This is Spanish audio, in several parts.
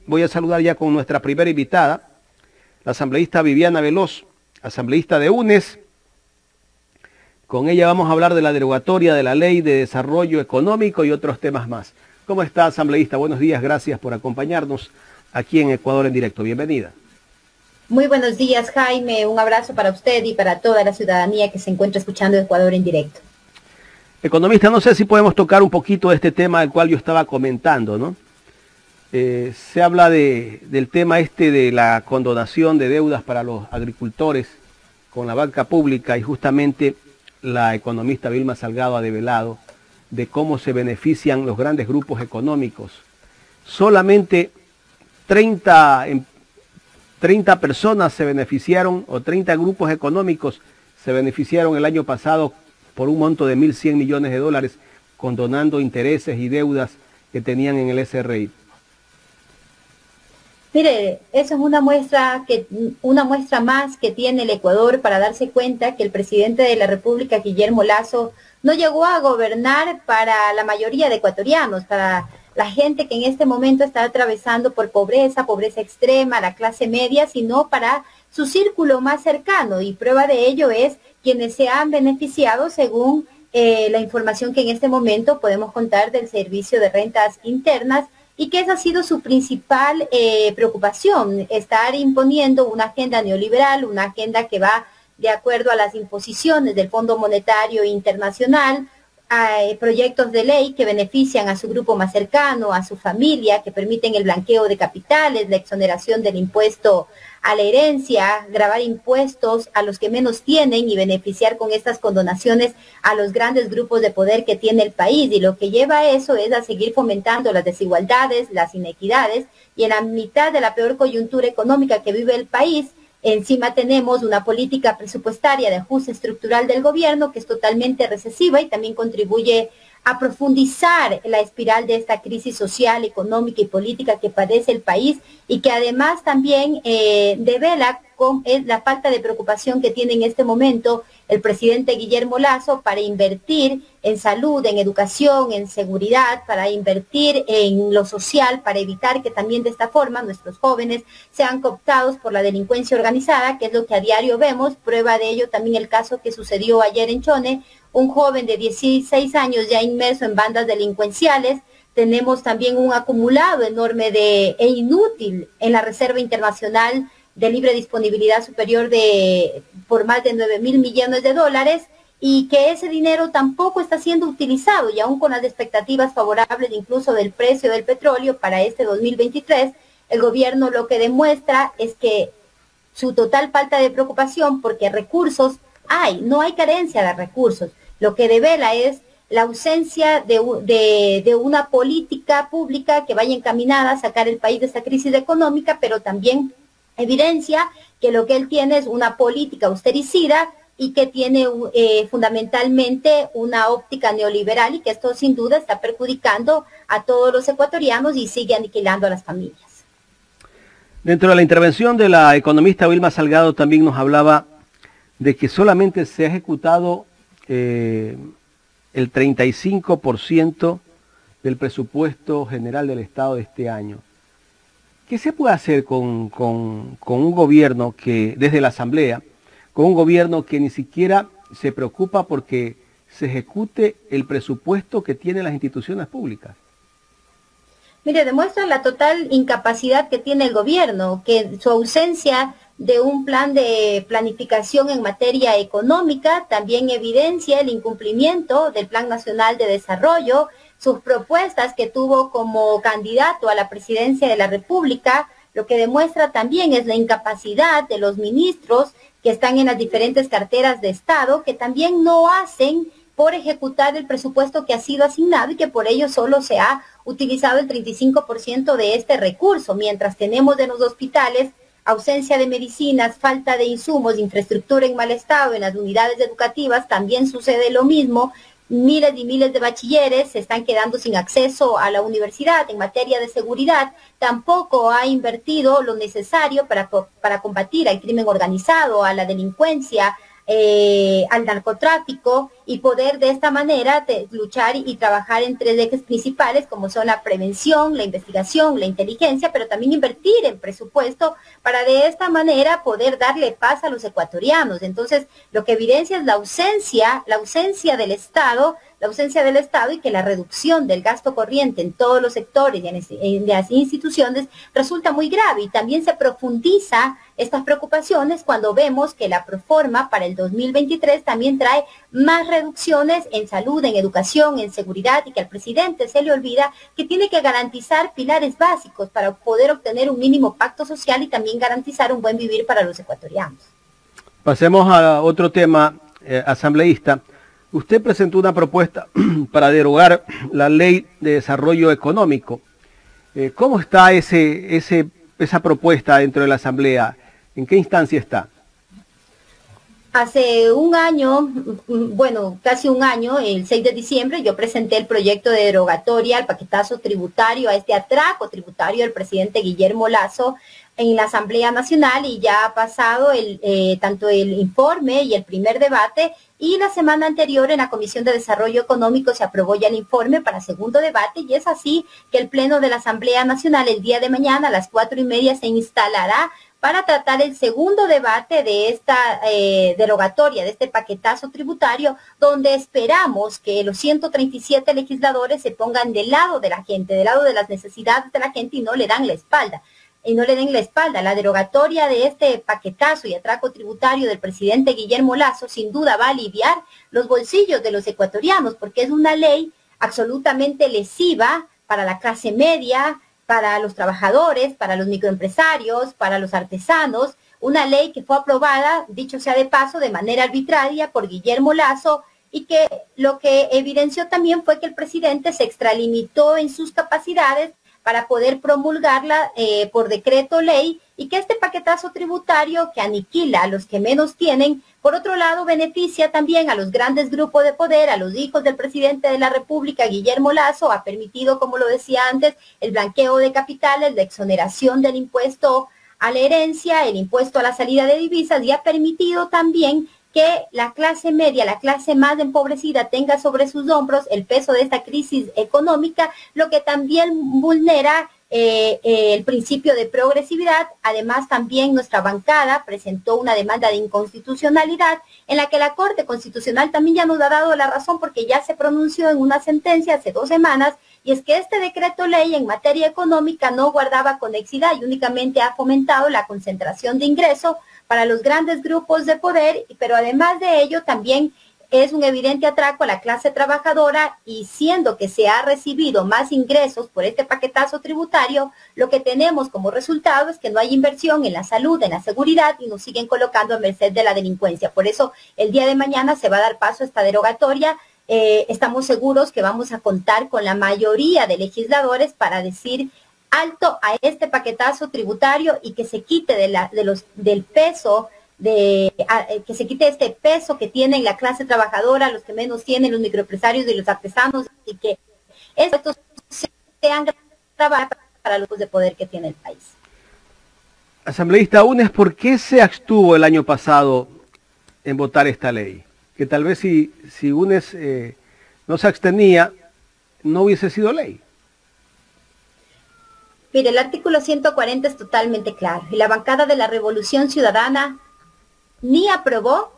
voy a saludar ya con nuestra primera invitada, la asambleísta Viviana Veloz, asambleísta de UNES. Con ella vamos a hablar de la derogatoria de la Ley de Desarrollo Económico y otros temas más. ¿Cómo está, asambleísta? Buenos días, gracias por acompañarnos aquí en Ecuador en Directo. Bienvenida. Muy buenos días, Jaime. Un abrazo para usted y para toda la ciudadanía que se encuentra escuchando Ecuador en Directo. Economista, no sé si podemos tocar un poquito de este tema del cual yo estaba comentando, ¿no? Se habla del tema de la condonación de deudas para los agricultores con la banca pública, y justamente la economista Vilma Salgado ha develado de cómo se benefician los grandes grupos económicos. Solamente 30 personas se beneficiaron, o 30 grupos económicos se beneficiaron el año pasado por un monto de 1.100 millones de dólares, condonando intereses y deudas que tenían en el SRI. Mire, eso es una muestra más que tiene el Ecuador para darse cuenta que el presidente de la República, Guillermo Lasso, no llegó a gobernar para la mayoría de ecuatorianos, para la gente que en este momento está atravesando por pobreza extrema, la clase media, sino para su círculo más cercano, y prueba de ello es quienes se han beneficiado según la información que en este momento podemos contar del Servicio de Rentas Internas, y que esa ha sido su principal preocupación, estar imponiendo una agenda neoliberal, una agenda que va de acuerdo a las imposiciones del Fondo Monetario Internacional, a proyectos de ley que benefician a su grupo más cercano, a su familia, que permiten el blanqueo de capitales, la exoneración del impuesto a la herencia, gravar impuestos a los que menos tienen y beneficiar con estas condonaciones a los grandes grupos de poder que tiene el país. Y lo que lleva a eso es a seguir fomentando las desigualdades, las inequidades, y en la mitad de la peor coyuntura económica que vive el país, encima tenemos una política presupuestaria de ajuste estructural del gobierno que es totalmente recesiva y también contribuye a profundizar la espiral de esta crisis social, económica y política que padece el país, y que además también devela con la falta de preocupación que tiene en este momento el presidente Guillermo Lasso para invertir en salud, en educación, en seguridad, para invertir en lo social, para evitar que también de esta forma nuestros jóvenes sean cooptados por la delincuencia organizada, que es lo que a diario vemos. Prueba de ello también el caso que sucedió ayer en Chone, un joven de 16 años ya inmerso en bandas delincuenciales. Tenemos también un acumulado enorme e inútil en la Reserva Internacional de libre disponibilidad superior por más de 9.000 millones de dólares, y que ese dinero tampoco está siendo utilizado, y aún con las expectativas favorables incluso del precio del petróleo para este 2023, el gobierno lo que demuestra es que su total falta de preocupación, porque recursos no hay carencia de recursos. Lo que devela es la ausencia de una política pública que vaya encaminada a sacar el país de esta crisis económica, pero también evidencia que lo que él tiene es una política austericida y que tiene fundamentalmente una óptica neoliberal, y que esto sin duda está perjudicando a todos los ecuatorianos y sigue aniquilando a las familias. Dentro de la intervención de la economista Vilma Salgado también nos hablaba de que solamente se ha ejecutado el 35% del presupuesto general del Estado de este año. ¿Qué se puede hacer con un gobierno que, desde la Asamblea, con un gobierno que ni siquiera se preocupa porque se ejecute el presupuesto que tienen las instituciones públicas? Mire, demuestra la total incapacidad que tiene el gobierno, que su ausencia de un plan de planificación en materia económica también evidencia el incumplimiento del Plan Nacional de Desarrollo, sus propuestas que tuvo como candidato a la presidencia de la República. Lo que demuestra también es la incapacidad de los ministros que están en las diferentes carteras de Estado, que también no hacen por ejecutar el presupuesto que ha sido asignado, y que por ello solo se ha utilizado el 35% de este recurso, mientras tenemos en los hospitales ausencia de medicinas, falta de insumos, infraestructura en mal estado. En las unidades educativas también sucede lo mismo. Miles y miles de bachilleres se están quedando sin acceso a la universidad. En materia de seguridad, tampoco ha invertido lo necesario para combatir al crimen organizado, a la delincuencia al narcotráfico y poder de esta manera luchar y trabajar en tres ejes principales como son la prevención, la investigación, la inteligencia, pero también invertir en presupuesto para de esta manera poder darle paz a los ecuatorianos. Entonces, lo que evidencia es la ausencia del Estado y que la reducción del gasto corriente en todos los sectores y en las instituciones resulta muy grave, y también se profundiza estas preocupaciones cuando vemos que la proforma para el 2023 también trae más reducciones en salud, en educación, en seguridad, y que al presidente se le olvida que tiene que garantizar pilares básicos para poder obtener un mínimo pacto social y también garantizar un buen vivir para los ecuatorianos. Pasemos a otro tema, asambleísta. Usted presentó una propuesta para derogar la Ley de Desarrollo Económico. ¿Cómo está esa propuesta dentro de la Asamblea? ¿En qué instancia está? Hace un año, bueno, casi un año, el 6 de diciembre, yo presenté el proyecto de derogatoria al paquetazo tributario, a este atraco tributario del presidente Guillermo Lasso en la Asamblea Nacional, y ya ha pasado tanto el informe y el primer debate, y la semana anterior en la Comisión de Desarrollo Económico se aprobó ya el informe para segundo debate, y es así que el Pleno de la Asamblea Nacional el día de mañana a las 4:30 se instalará para tratar el segundo debate de esta derogatoria, de este paquetazo tributario, donde esperamos que los 137 legisladores se pongan del lado de la gente, del lado de las necesidades de la gente, y no le den la espalda. La derogatoria de este paquetazo y atraco tributario del presidente Guillermo Lasso sin duda va a aliviar los bolsillos de los ecuatorianos, porque es una ley absolutamente lesiva para la clase media, para los trabajadores, para los microempresarios, para los artesanos, una ley que fue aprobada, dicho sea de paso, de manera arbitraria por Guillermo Lasso, y que lo que evidenció también fue que el presidente se extralimitó en sus capacidades para poder promulgarla por decreto ley, y que este paquetazo tributario que aniquila a los que menos tienen, por otro lado beneficia también a los grandes grupos de poder, a los hijos del presidente de la República, Guillermo Lasso, ha permitido, como lo decía antes, el blanqueo de capitales, la exoneración del impuesto a la herencia, el impuesto a la salida de divisas, y ha permitido también que la clase media, la clase más empobrecida, tenga sobre sus hombros el peso de esta crisis económica, lo que también vulnera el principio de progresividad. Además, también nuestra bancada presentó una demanda de inconstitucionalidad en la que la Corte Constitucional también ya nos ha dado la razón, porque ya se pronunció en una sentencia hace 2 semanas, y es que este decreto ley en materia económica no guardaba conexidad y únicamente ha fomentado la concentración de ingresos para los grandes grupos de poder, pero además de ello también es un evidente atraco a la clase trabajadora, y siendo que se ha recibido más ingresos por este paquetazo tributario, lo que tenemos como resultado es que no hay inversión en la salud, en la seguridad, y nos siguen colocando a merced de la delincuencia. Por eso el día de mañana se va a dar paso a esta derogatoria. Estamos seguros que vamos a contar con la mayoría de legisladores para decir alto a este paquetazo tributario y que se quite del peso, que se quite este peso que tienen la clase trabajadora, los que menos tienen, los microempresarios y los artesanos, y que estos sean grabados para los de poder que tiene el país. Asambleísta UNES, ¿por qué se abstuvo el año pasado en votar esta ley? Que tal vez si UNES no se abstenía, no hubiese sido ley. Mire, el artículo 140 es totalmente claro, y la bancada de la Revolución Ciudadana ni aprobó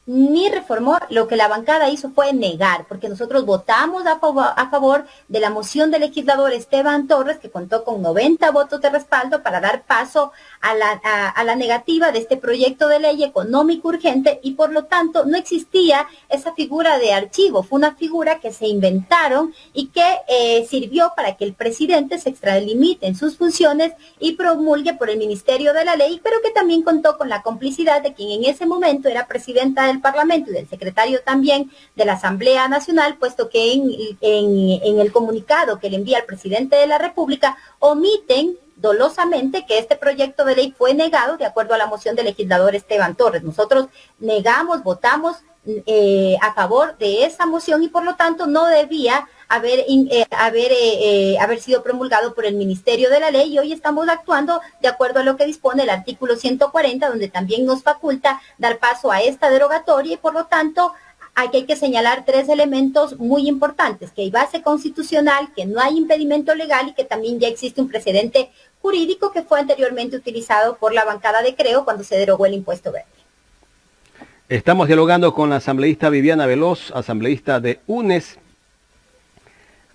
ni reformó. Lo que la bancada hizo fue negar, porque nosotros votamos a favor de la moción del legislador Esteban Torres, que contó con 90 votos de respaldo para dar paso a la negativa de este proyecto de ley económico urgente, y por lo tanto no existía esa figura de archivo. Fue una figura que se inventaron y que sirvió para que el presidente se extralimite en sus funciones y promulgue por el Ministerio de la Ley, pero que también contó con la complicidad de quien en ese momento era presidenta del Parlamento y del secretario también de la Asamblea Nacional, puesto que en el comunicado que le envía al presidente de la República omiten dolosamente que este proyecto de ley fue negado de acuerdo a la moción del legislador Esteban Torres. Nosotros negamos, votamos a favor de esa moción, y por lo tanto no debía haber sido promulgado por el Ministerio de la Ley, y hoy estamos actuando de acuerdo a lo que dispone el artículo 140, donde también nos faculta dar paso a esta derogatoria, y por lo tanto aquí hay que señalar 3 elementos muy importantes: que hay base constitucional, que no hay impedimento legal y que también ya existe un precedente jurídico que fue anteriormente utilizado por la bancada de Creo cuando se derogó el impuesto verde. Estamos dialogando con la asambleísta Viviana Veloz, asambleísta de UNES.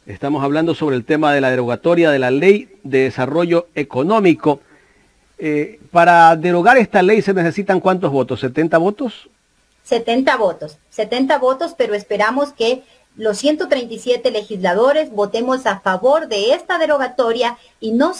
Estamos hablando sobre el tema de la derogatoria de la Ley de Desarrollo Económico. Para derogar esta ley se necesitan ¿cuántos votos? ¿70 votos? 70 votos, pero esperamos que los 137 legisladores votemos a favor de esta derogatoria y no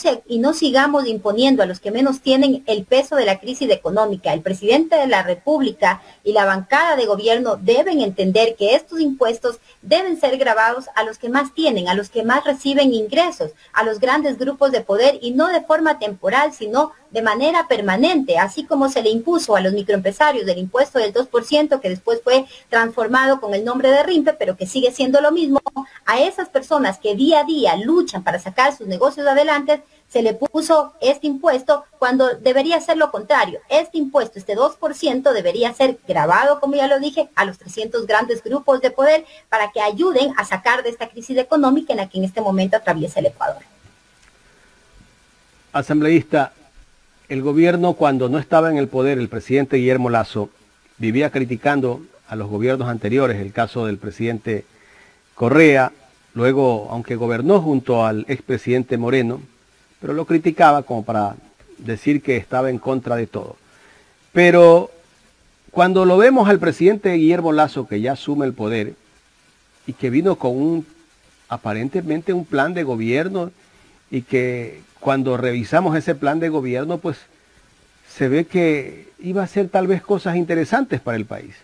sigamos imponiendo a los que menos tienen el peso de la crisis económica. El presidente de la República y la bancada de gobierno deben entender que estos impuestos deben ser gravados a los que más tienen, a los que más reciben ingresos, a los grandes grupos de poder, y no de forma temporal, sino de manera permanente, así como se le impuso a los microempresarios del impuesto del 2%, que después fue transformado con el nombre de RIMPE, pero que sigue siendo lo mismo. A esas personas que día a día luchan para sacar sus negocios adelante, se le puso este impuesto cuando debería ser lo contrario. Este impuesto, este 2%, debería ser grabado, como ya lo dije, a los 300 grandes grupos de poder para que ayuden a sacar de esta crisis económica en la que en este momento atraviesa el Ecuador. Asambleísta, el gobierno, cuando no estaba en el poder, el presidente Guillermo Lasso, vivía criticando a los gobiernos anteriores, el caso del presidente Correa. Luego, aunque gobernó junto al expresidente Moreno, pero lo criticaba como para decir que estaba en contra de todo. Pero cuando lo vemos al presidente Guillermo Lasso, que ya asume el poder y que vino con aparentemente un plan de gobierno, y que cuando revisamos ese plan de gobierno, pues se ve que iba a hacer tal vez cosas interesantes para el país,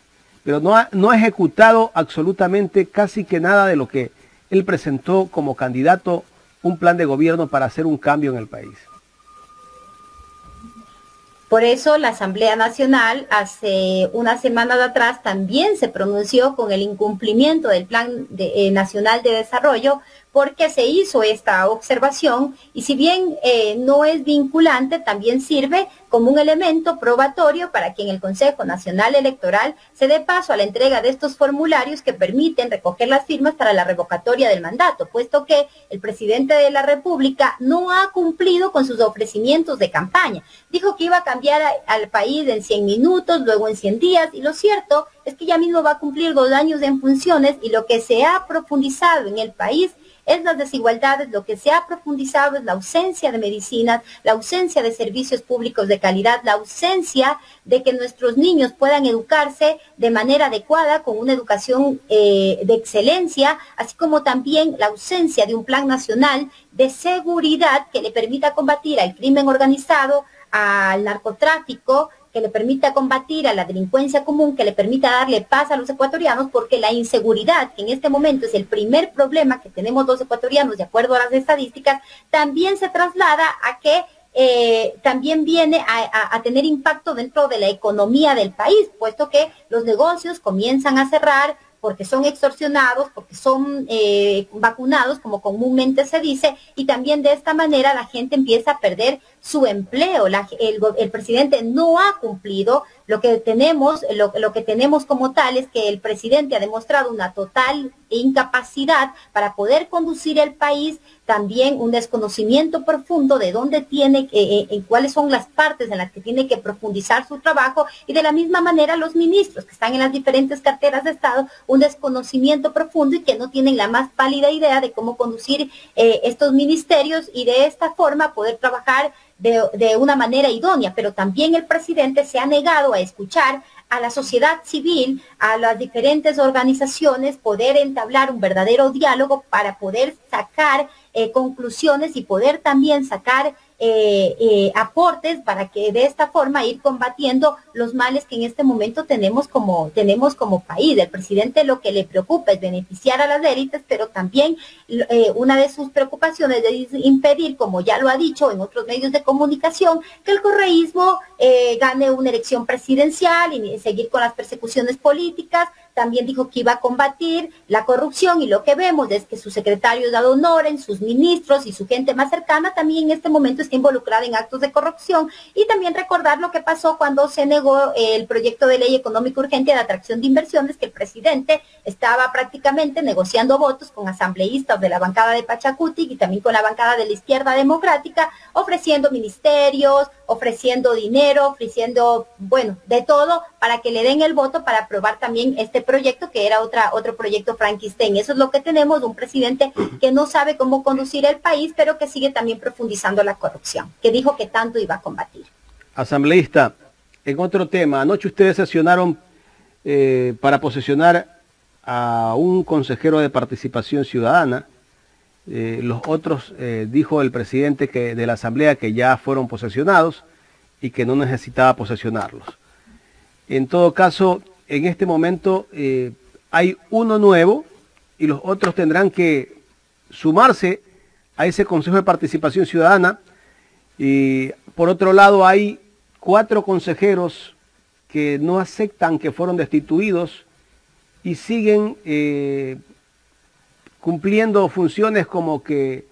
pero no ha ejecutado absolutamente casi que nada de lo que él presentó como candidato, un plan de gobierno para hacer un cambio en el país. Por eso la Asamblea Nacional hace unas semanas atrás también se pronunció con el incumplimiento del Plan Nacional de Desarrollo, porque se hizo esta observación, y si bien no es vinculante, también sirve como un elemento probatorio para que en el Consejo Nacional Electoral se dé paso a la entrega de estos formularios que permiten recoger las firmas para la revocatoria del mandato, puesto que el presidente de la República no ha cumplido con sus ofrecimientos de campaña. Dijo que iba a cambiar al país en 100 minutos, luego en 100 días, y lo cierto es que ya mismo va a cumplir 2 años en funciones, y lo que se ha profundizado en el país es las desigualdades. Lo que se ha profundizado es la ausencia de medicinas, la ausencia de servicios públicos de calidad, la ausencia de que nuestros niños puedan educarse de manera adecuada, con una educación de excelencia, así como también la ausencia de un plan nacional de seguridad que le permita combatir al crimen organizado, al narcotráfico, que le permita combatir a la delincuencia común, que le permita darle paz a los ecuatorianos, porque la inseguridad, que en este momento es el primer problema que tenemos los ecuatorianos, de acuerdo a las estadísticas, también se traslada a que también viene a tener impacto dentro de la economía del país, puesto que los negocios comienzan a cerrar, porque son extorsionados, porque son vacunados, como comúnmente se dice, y también de esta manera la gente empieza a perder su empleo. El presidente no ha cumplido. Lo que tenemos como tal es que el presidente ha demostrado una total incapacidad para poder conducir el país, también un desconocimiento profundo de dónde tiene, en cuáles son las partes en las que tiene que profundizar su trabajo, y de la misma manera los ministros que están en las diferentes carteras de Estado, un desconocimiento profundo, y que no tienen la más pálida idea de cómo conducir estos ministerios, y de esta forma poder trabajar de una manera idónea. Pero también el presidente se ha negado a escuchar a la sociedad civil, a las diferentes organizaciones, poder entablar un verdadero diálogo para poder sacar conclusiones y poder también sacar aportes para que de esta forma ir combatiendo los males que en este momento tenemos como país. El presidente lo que le preocupa es beneficiar a las élites, pero también una de sus preocupaciones es impedir, como ya lo ha dicho en otros medios de comunicación, que el correísmo gane una elección presidencial y seguir con las persecuciones políticas, también dijo que iba a combatir la corrupción, y lo que vemos es que sus secretarios de honoren, sus ministros y su gente más cercana también en este momento está involucrada en actos de corrupción. Y también recordar lo que pasó cuando se negó el proyecto de ley económica urgente de atracción de inversiones, que el presidente estaba prácticamente negociando votos con asambleístas de la bancada de Pachacutic y también con la bancada de la izquierda democrática, ofreciendo ministerios, ofreciendo dinero, ofreciendo, bueno, de todo para que le den el voto para aprobar también este proyecto, que era otro proyecto Frankenstein. Eso es lo que tenemos, un presidente que no sabe cómo conducir el país, pero que sigue también profundizando la corrupción, que dijo que tanto iba a combatir. Asambleísta, en otro tema, anoche ustedes sesionaron para posesionar a un consejero de participación ciudadana. Los otros, dijo el presidente de la asamblea, que ya fueron posesionados y que no necesitaba posesionarlos. En todo caso, en este momento hay uno nuevo y los otros tendrán que sumarse a ese Consejo de Participación Ciudadana. Y por otro lado hay 4 consejeros que no aceptan que fueron destituidos y siguen cumpliendo funciones como que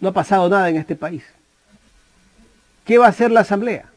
no ha pasado nada en este país. ¿Qué va a hacer la Asamblea?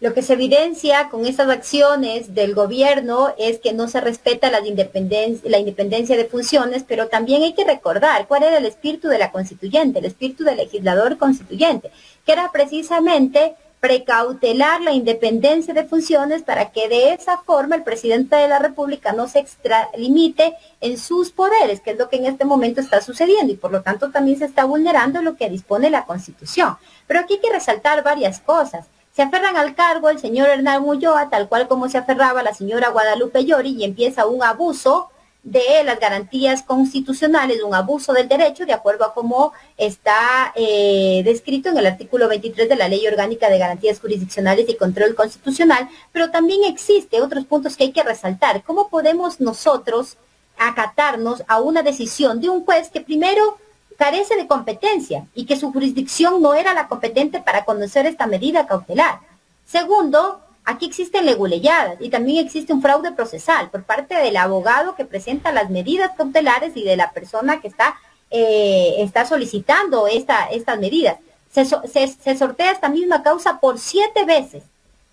Lo que se evidencia con estas acciones del gobierno es que no se respeta la independencia de funciones, pero también hay que recordar cuál era el espíritu de la constituyente, el espíritu del legislador constituyente, que era precisamente precautelar la independencia de funciones para que de esa forma el presidente de la República no se extralimite en sus poderes, que es lo que en este momento está sucediendo, y por lo tanto también se está vulnerando lo que dispone la Constitución. Pero aquí hay que resaltar varias cosas. Se aferran al cargo el señor Hernán Ulloa, tal cual como se aferraba la señora Guadalupe Llori, y empieza un abuso de las garantías constitucionales, un abuso del derecho, de acuerdo a cómo está descrito en el artículo 23 de la Ley Orgánica de Garantías Jurisdiccionales y Control Constitucional. Pero también existe otros puntos que hay que resaltar. ¿Cómo podemos nosotros acatarnos a una decisión de un juez que primero carece de competencia y que su jurisdicción no era la competente para conocer esta medida cautelar? Segundo, aquí existen leguleyadas y también existe un fraude procesal por parte del abogado que presenta las medidas cautelares y de la persona que está solicitando estas medidas. Se sortea esta misma causa por 7 veces.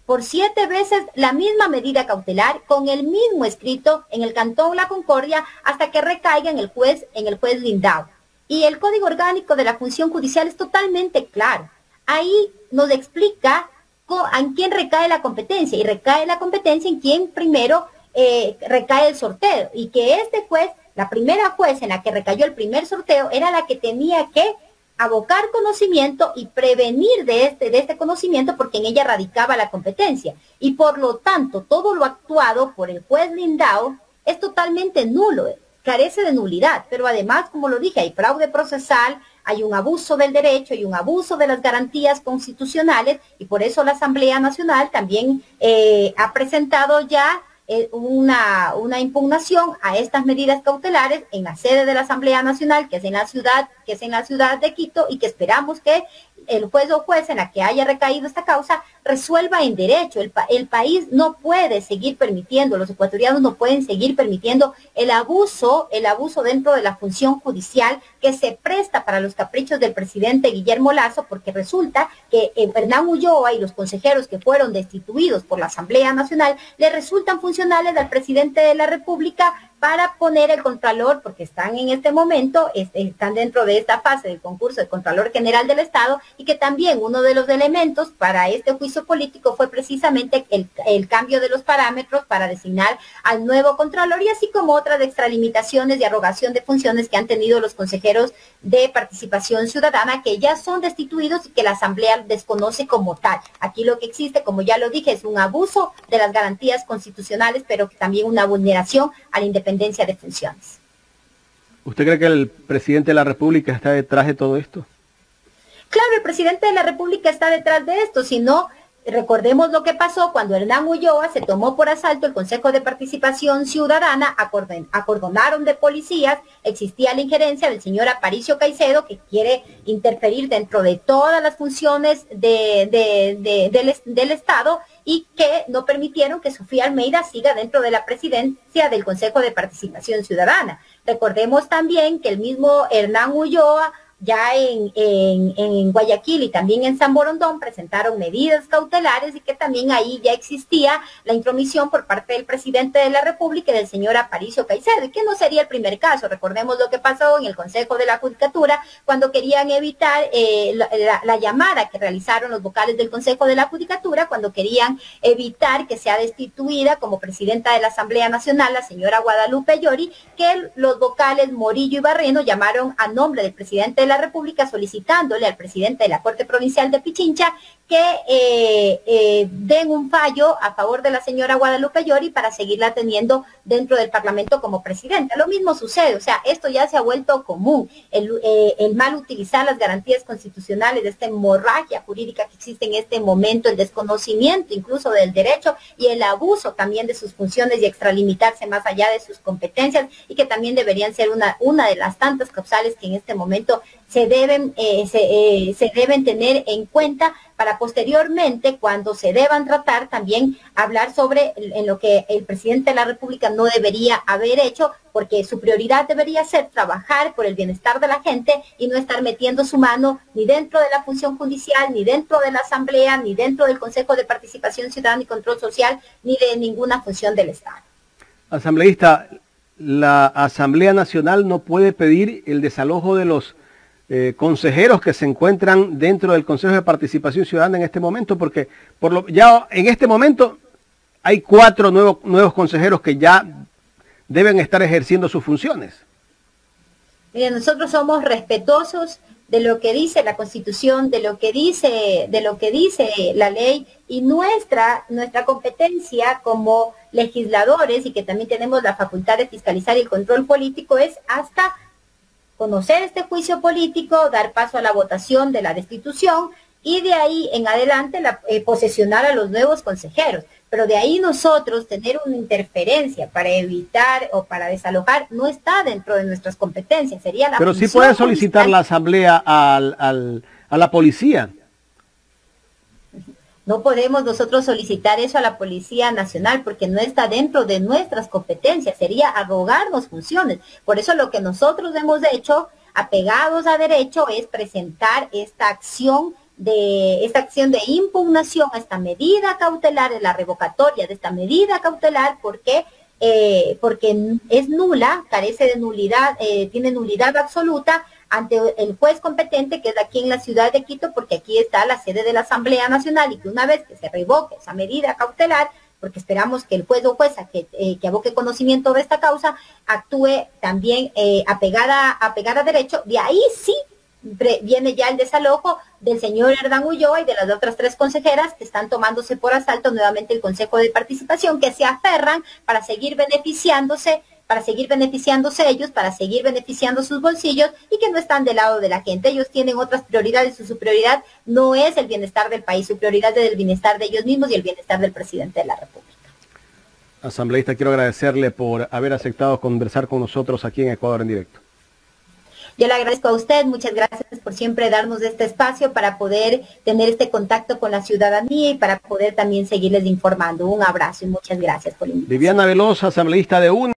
Por 7 veces la misma medida cautelar con el mismo escrito en el Cantón La Concordia hasta que recaiga en el juez Lindau. Y el Código Orgánico de la Función Judicial es totalmente claro. Ahí nos explica en quién recae la competencia, y recae la competencia en quien primero recae el sorteo, y que este juez, la primera juez en la que recayó el primer sorteo, era la que tenía que abocar conocimiento y prevenir de este conocimiento, porque en ella radicaba la competencia. Y por lo tanto, todo lo actuado por el juez Lindau es totalmente nulo, carece de nulidad. Pero además, como lo dije, hay fraude procesal, hay un abuso del derecho, hay un abuso de las garantías constitucionales, y por eso la Asamblea Nacional también ha presentado ya una impugnación a estas medidas cautelares en la sede de la Asamblea Nacional, que es en la ciudad de Quito, y que esperamos que el juez o juez en la que haya recaído esta causa resuelva en derecho. El país no puede seguir permitiendo, los ecuatorianos no pueden seguir permitiendo el abuso dentro de la función judicial que se presta para los caprichos del presidente Guillermo Lasso, porque resulta que Hernán Ulloa y los consejeros que fueron destituidos por la Asamblea Nacional le resultan funcionales al presidente de la República para poner el Contralor, porque están en este momento, están dentro de esta fase del concurso de Contralor General del Estado, y que también uno de los elementos para este juicio político fue precisamente el cambio de los parámetros para designar al nuevo Contralor, y así como otras extralimitaciones y arrogación de funciones que han tenido los consejeros de participación ciudadana, que ya son destituidos y que la Asamblea desconoce como tal. Aquí lo que existe, como ya lo dije, es un abuso de las garantías constitucionales, pero también una vulneración a la independencia de funciones. ¿Usted cree que el presidente de la República está detrás de todo esto? Claro, el presidente de la República está detrás de esto, si no, Recordemos lo que pasó cuando Hernán Ulloa se tomó por asalto el Consejo de Participación Ciudadana, acordonaron de policías, existía la injerencia del señor Aparicio Caicedo, que quiere interferir dentro de todas las funciones del Estado, y que no permitieron que Sofía Almeida siga dentro de la presidencia del Consejo de Participación Ciudadana. Recordemos también que el mismo Hernán Ulloa, ya en Guayaquil y también en San Borondón, presentaron medidas cautelares, y que también ahí ya existía la intromisión por parte del presidente de la República y del señor Aparicio Caicedo, y que no sería el primer caso. Recordemos lo que pasó en el Consejo de la Judicatura, cuando querían evitar la llamada que realizaron los vocales del Consejo de la Judicatura, cuando querían evitar que sea destituida como presidenta de la Asamblea Nacional la señora Guadalupe Llori, que los vocales Morillo y Barreno llamaron a nombre del presidente de la República solicitándole al presidente de la Corte Provincial de Pichincha que den un fallo a favor de la señora Guadalupe Llori para seguirla teniendo dentro del Parlamento como presidenta. Lo mismo sucede, o sea, esto ya se ha vuelto común, el mal utilizar las garantías constitucionales de esta hemorragia jurídica que existe en este momento, el desconocimiento incluso del derecho y el abuso también de sus funciones y extralimitarse más allá de sus competencias, y que también deberían ser una de las tantas causales que en este momento se deben tener en cuenta para posteriormente, cuando se deban tratar, también hablar sobre en lo que el presidente de la República no debería haber hecho, porque su prioridad debería ser trabajar por el bienestar de la gente y no estar metiendo su mano ni dentro de la función judicial, ni dentro de la Asamblea, ni dentro del Consejo de Participación Ciudadana y Control Social, ni de ninguna función del Estado. Asambleísta, la Asamblea Nacional no puede pedir el desalojo de los consejeros que se encuentran dentro del Consejo de Participación Ciudadana en este momento, porque ya en este momento hay 4 nuevos consejeros que ya deben estar ejerciendo sus funciones. Mire, nosotros somos respetuosos de lo que dice la Constitución, de lo que dice la ley, y nuestra competencia como legisladores, y que también tenemos la facultad de fiscalizar el control político, es hasta conocer este juicio político, dar paso a la votación de la destitución, y de ahí en adelante posesionar a los nuevos consejeros. Pero de ahí nosotros tener una interferencia para evitar o para desalojar no está dentro de nuestras competencias. Sería la Pero sí puede solicitar la Asamblea a la policía. No podemos nosotros solicitar eso a la Policía Nacional porque no está dentro de nuestras competencias, sería arrogarnos funciones. Por eso lo que nosotros hemos hecho, apegados a derecho, es presentar esta acción de impugnación a esta medida cautelar, de la revocatoria de esta medida cautelar, porque es nula, carece de nulidad, tiene nulidad absoluta ante el juez competente, que es aquí en la ciudad de Quito, porque aquí está la sede de la Asamblea Nacional, y que una vez que se revoque esa medida cautelar, porque esperamos que el juez o jueza que aboque conocimiento de esta causa actúe también apegada a derecho, de ahí sí viene ya el desalojo del señor Hernán Ulloa y de las otras 3 consejeras que están tomándose por asalto nuevamente el Consejo de Participación, que se aferran para seguir beneficiándose ellos, para seguir beneficiando sus bolsillos, y que no están del lado de la gente. Ellos tienen otras prioridades, y su prioridad no es el bienestar del país, su prioridad es el bienestar de ellos mismos y el bienestar del presidente de la República. Asambleísta, quiero agradecerle por haber aceptado conversar con nosotros aquí en Ecuador en Directo. Yo le agradezco a usted, muchas gracias por siempre darnos este espacio para poder tener este contacto con la ciudadanía y para poder también seguirles informando. Un abrazo y muchas gracias por invitarme. Viviana Veloz, asambleísta de UNE.